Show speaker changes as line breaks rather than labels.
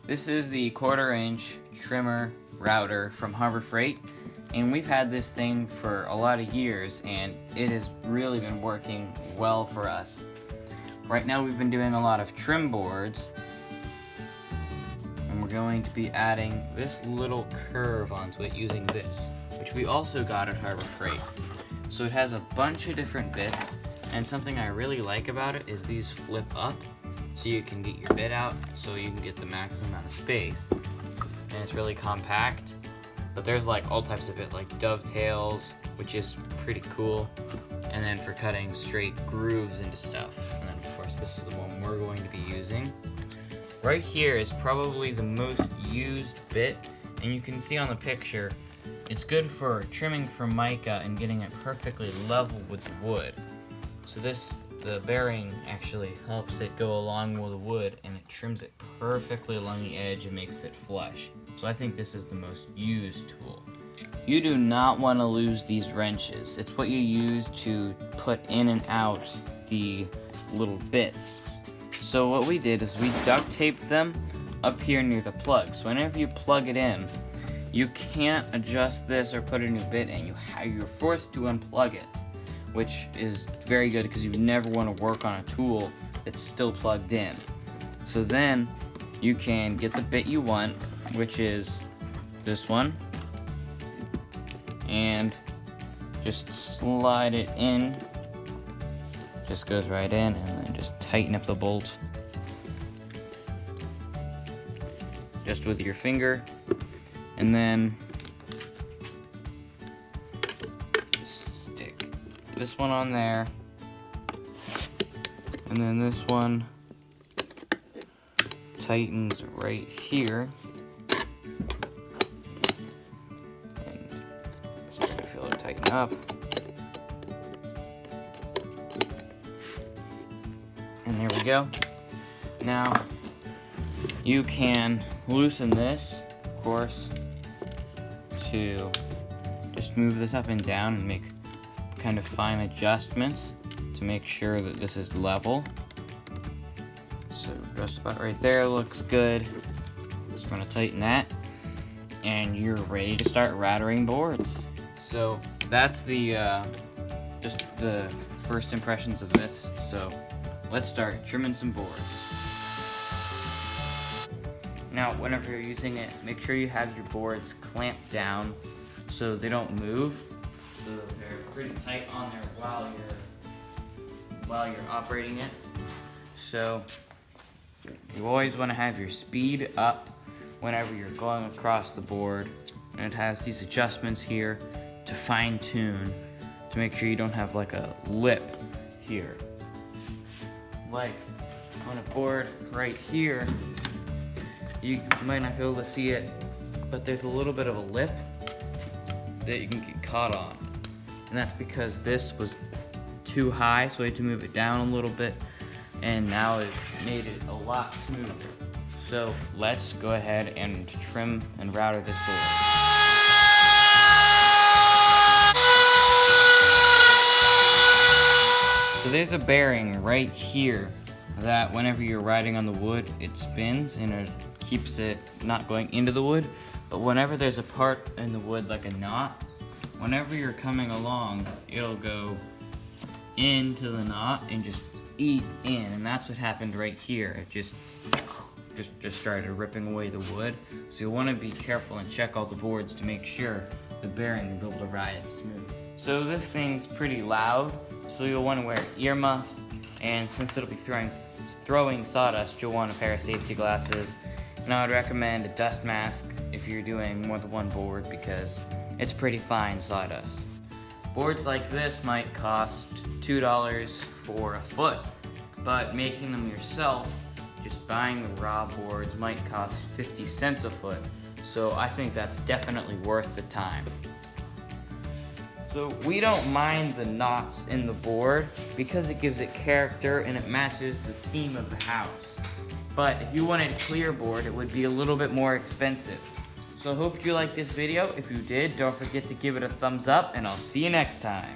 This is the 1/4-inch trimmer router from Harbor Freight, and we've had this thing for a lot of years and it has really been working well for us. Right now we've been doing a lot of trim boards, and we're going to be adding this little curve onto it using this, which we also got at Harbor Freight. So it has a bunch of different bits, and something I really like about it is these flip up, so you can get your bit out so you can get the maximum amount of space. And it's really compact, but there's like all types of bit, like dovetails, which is pretty cool, and then for cutting straight grooves into stuff. And then of course this is the one we're going to be using. Right here is probably the most used bit, and you can see on the picture it's good for trimming for mica and getting it perfectly level with the wood. So the bearing actually helps it go along with the wood, and it trims it perfectly along the edge and makes it flush. So I think this is the most used tool. You do not want to lose these wrenches. It's what you use to put in and out the little bits. So what we did is we duct taped them up here near the plug. So whenever you plug it in, you can't adjust this or put a new bit in. You're forced to unplug it, which is very good because you never want to work on a tool that's still plugged in. So then you can get the bit you want, which is this one, and just slide it in. Just goes right in, and then just tighten up the bolt just with your finger. And then just stick this one on there, and then this one tightens right here, and start to feel it tighten up. And there we go. Now you can loosen this, of course, to just move this up and down and make kind of fine adjustments to make sure that this is level. So just about right there looks good. Just want to tighten that, and you're ready to start routering boards. So that's the just the first impressions of this. So let's start trimming some boards. Now, whenever you're using it, make sure you have your boards clamped down so they don't move, so that they're pretty tight on there while you're operating it. So you always want to have your speed up whenever you're going across the board, and it has these adjustments here to fine tune to make sure you don't have like a lip here. Like on a board right here, you might not be able to see it, but there's a little bit of a lip that you can get caught on. And that's because this was too high, so I had to move it down a little bit, and now it made it a lot smoother. So let's go ahead and trim and router this board. So there's a bearing right here that whenever you're riding on the wood, it spins and it keeps it not going into the wood. But whenever there's a part in the wood like a knot, whenever you're coming along, it'll go into the knot and just eat in. And that's what happened right here. It just started ripping away the wood. So you'll want to be careful and check all the boards to make sure the bearing will be able to ride smooth. So this thing's pretty loud, so you'll want to wear earmuffs, and since it'll be throwing sawdust, you'll want a pair of safety glasses. And I would recommend a dust mask if you're doing more than one board, because it's pretty fine sawdust. Boards like this might cost $2 for a foot, but making them yourself, just buying the raw boards, might cost 50 cents a foot. So I think that's definitely worth the time. So we don't mind the knots in the board because it gives it character and it matches the theme of the house. But if you wanted a clear board, it would be a little bit more expensive. So I hope you liked this video. If you did, don't forget to give it a thumbs up, and I'll see you next time.